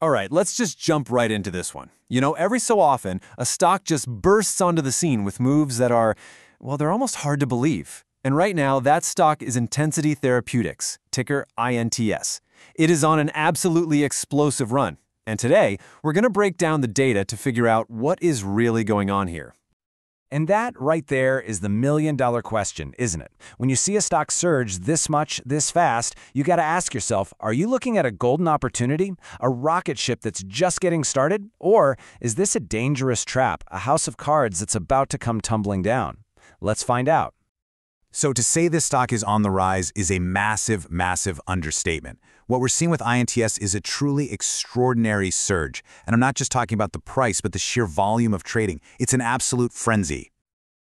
All right, let's just jump right into this one. You know, every so often, a stock just bursts onto the scene with moves that are, well, they're almost hard to believe. And right now, that stock is Intensity Therapeutics, ticker INTS. It is on an absolutely explosive run. And today, we're going to break down the data to figure out what is really going on here. And that right there is the million-dollar question, isn't it? When you see a stock surge this much, this fast, you got to ask yourself, are you looking at a golden opportunity, a rocket ship that's just getting started? Or is this a dangerous trap, a house of cards that's about to come tumbling down? Let's find out. So to say this stock is on the rise is a massive, massive understatement. What we're seeing with INTS is a truly extraordinary surge. And I'm not just talking about the price, but the sheer volume of trading. It's an absolute frenzy.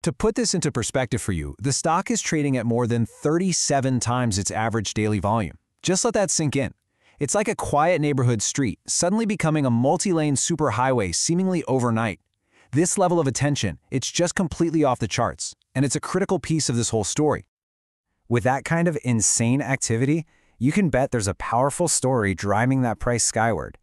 To put this into perspective for you, the stock is trading at more than 37 times its average daily volume. Just let that sink in. It's like a quiet neighborhood street, suddenly becoming a multi-lane superhighway seemingly overnight. This level of attention, it's just completely off the charts, and it's a critical piece of this whole story. With that kind of insane activity, you can bet there's a powerful story driving that price skyward.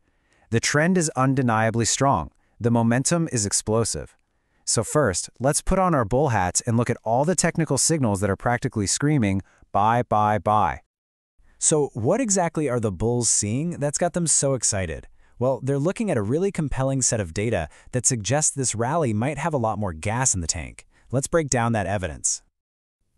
The trend is undeniably strong. The momentum is explosive. So first, let's put on our bull hats and look at all the technical signals that are practically screaming, buy, buy, buy. So what exactly are the bulls seeing that's got them so excited? Well, they're looking at a really compelling set of data that suggests this rally might have a lot more gas in the tank. Let's break down that evidence.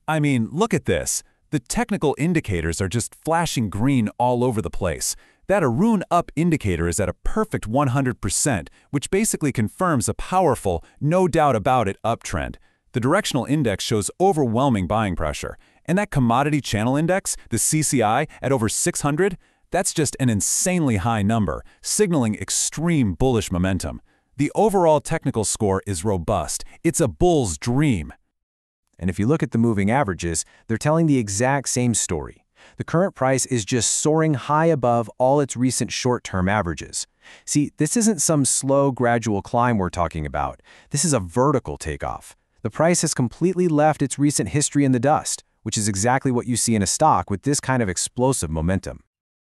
I mean, look at this. The technical indicators are just flashing green all over the place. That Aroon Up indicator is at a perfect 100%, which basically confirms a powerful, no doubt about it, uptrend. The directional index shows overwhelming buying pressure. And that commodity channel index, the CCI, at over 600, that's just an insanely high number, signaling extreme bullish momentum. The overall technical score is robust. It's a bull's dream. And if you look at the moving averages, they're telling the exact same story. The current price is just soaring high above all its recent short-term averages. See, this isn't some slow, gradual climb we're talking about. This is a vertical takeoff. The price has completely left its recent history in the dust, which is exactly what you see in a stock with this kind of explosive momentum.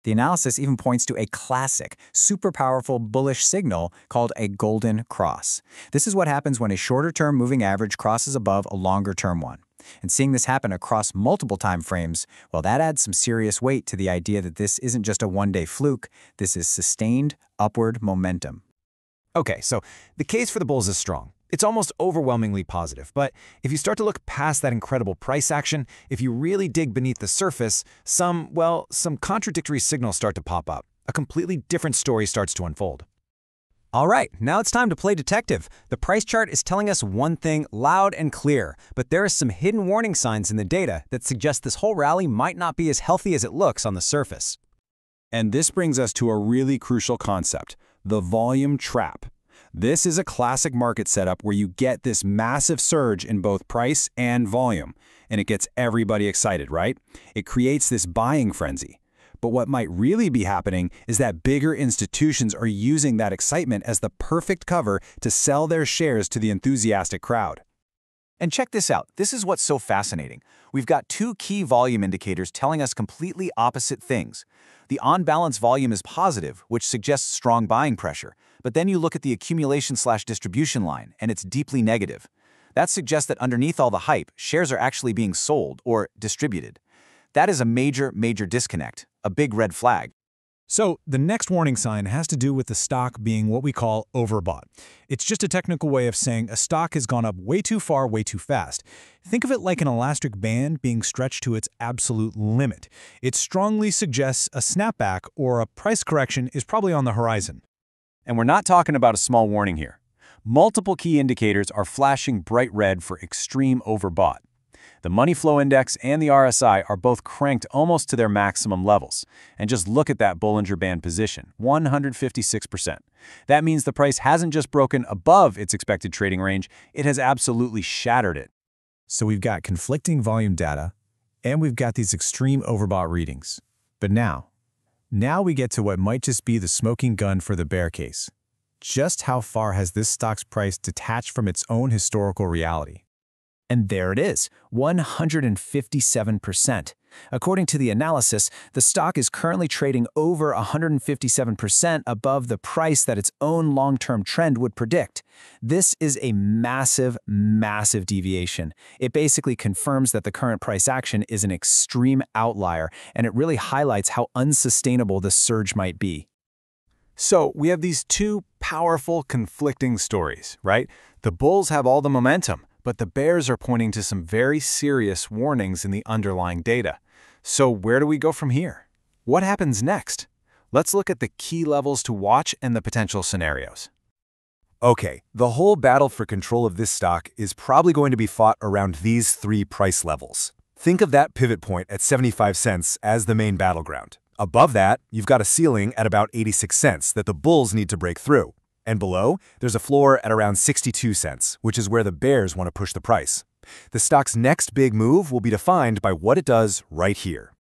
The analysis even points to a classic, super powerful bullish signal called a golden cross. This is what happens when a shorter-term moving average crosses above a longer-term one. And seeing this happen across multiple time frames, well, that adds some serious weight to the idea that this isn't just a one-day fluke, this is sustained upward momentum. Okay, so the case for the bulls is strong. It's almost overwhelmingly positive, but if you start to look past that incredible price action, if you really dig beneath the surface, some contradictory signals start to pop up. A completely different story starts to unfold. All right, now it's time to play detective. The price chart is telling us one thing loud and clear, but there are some hidden warning signs in the data that suggest this whole rally might not be as healthy as it looks on the surface. And this brings us to a really crucial concept, the volume trap. This is a classic market setup where you get this massive surge in both price and volume, and it gets everybody excited, right? It creates this buying frenzy. But what might really be happening is that bigger institutions are using that excitement as the perfect cover to sell their shares to the enthusiastic crowd. And check this out. This is what's so fascinating. We've got two key volume indicators telling us completely opposite things. The on-balance volume is positive, which suggests strong buying pressure. But then you look at the accumulation/distribution line, and it's deeply negative. That suggests that underneath all the hype, shares are actually being sold or distributed. That is a major, major disconnect, a big red flag. So the next warning sign has to do with the stock being what we call overbought. It's just a technical way of saying a stock has gone up way too far, way too fast. Think of it like an elastic band being stretched to its absolute limit. It strongly suggests a snapback or a price correction is probably on the horizon. And we're not talking about a small warning here. Multiple key indicators are flashing bright red for extreme overbought. The money flow index and the RSI are both cranked almost to their maximum levels. And just look at that Bollinger Band position, 156%. That means the price hasn't just broken above its expected trading range, it has absolutely shattered it. So we've got conflicting volume data, and we've got these extreme overbought readings. But now we get to what might just be the smoking gun for the bear case. Just how far has this stock's price detached from its own historical reality? And there it is, 157%. According to the analysis, the stock is currently trading over 157% above the price that its own long-term trend would predict. This is a massive, massive deviation. It basically confirms that the current price action is an extreme outlier, and it really highlights how unsustainable the surge might be. So we have these two powerful, conflicting stories, right? The bulls have all the momentum, but the bears are pointing to some very serious warnings in the underlying data. So where do we go from here? What happens next? Let's look at the key levels to watch and the potential scenarios. Okay, the whole battle for control of this stock is probably going to be fought around these three price levels. Think of that pivot point at 75 cents as the main battleground. Above that, you've got a ceiling at about 86 cents that the bulls need to break through. And below, there's a floor at around 62 cents, which is where the bears want to push the price. The stock's next big move will be defined by what it does right here.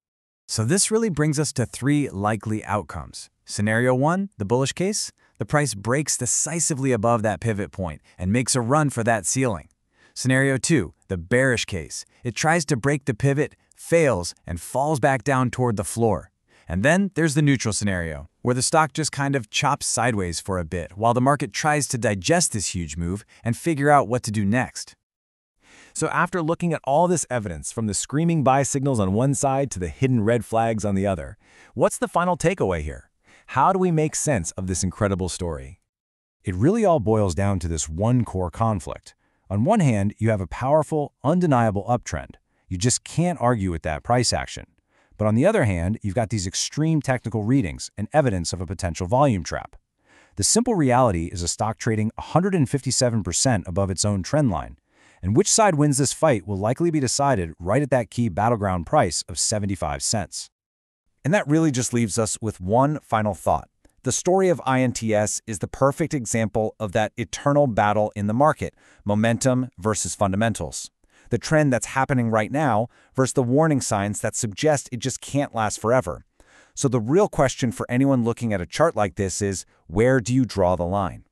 So this really brings us to three likely outcomes. Scenario 1, the bullish case, the price breaks decisively above that pivot point and makes a run for that ceiling. Scenario 2, the bearish case, it tries to break the pivot, fails, and falls back down toward the floor. And then there's the neutral scenario, where the stock just kind of chops sideways for a bit while the market tries to digest this huge move and figure out what to do next. So after looking at all this evidence, from the screaming buy signals on one side to the hidden red flags on the other, what's the final takeaway here? How do we make sense of this incredible story? It really all boils down to this one core conflict. On one hand, you have a powerful, undeniable uptrend. You just can't argue with that price action. But on the other hand, you've got these extreme technical readings and evidence of a potential volume trap. The simple reality is a stock trading 157% above its own trend line, and which side wins this fight will likely be decided right at that key battleground price of 75 cents. And that really just leaves us with one final thought. The story of INTS is the perfect example of that eternal battle in the market, momentum versus fundamentals. The trend that's happening right now versus the warning signs that suggest it just can't last forever. So the real question for anyone looking at a chart like this is, where do you draw the line?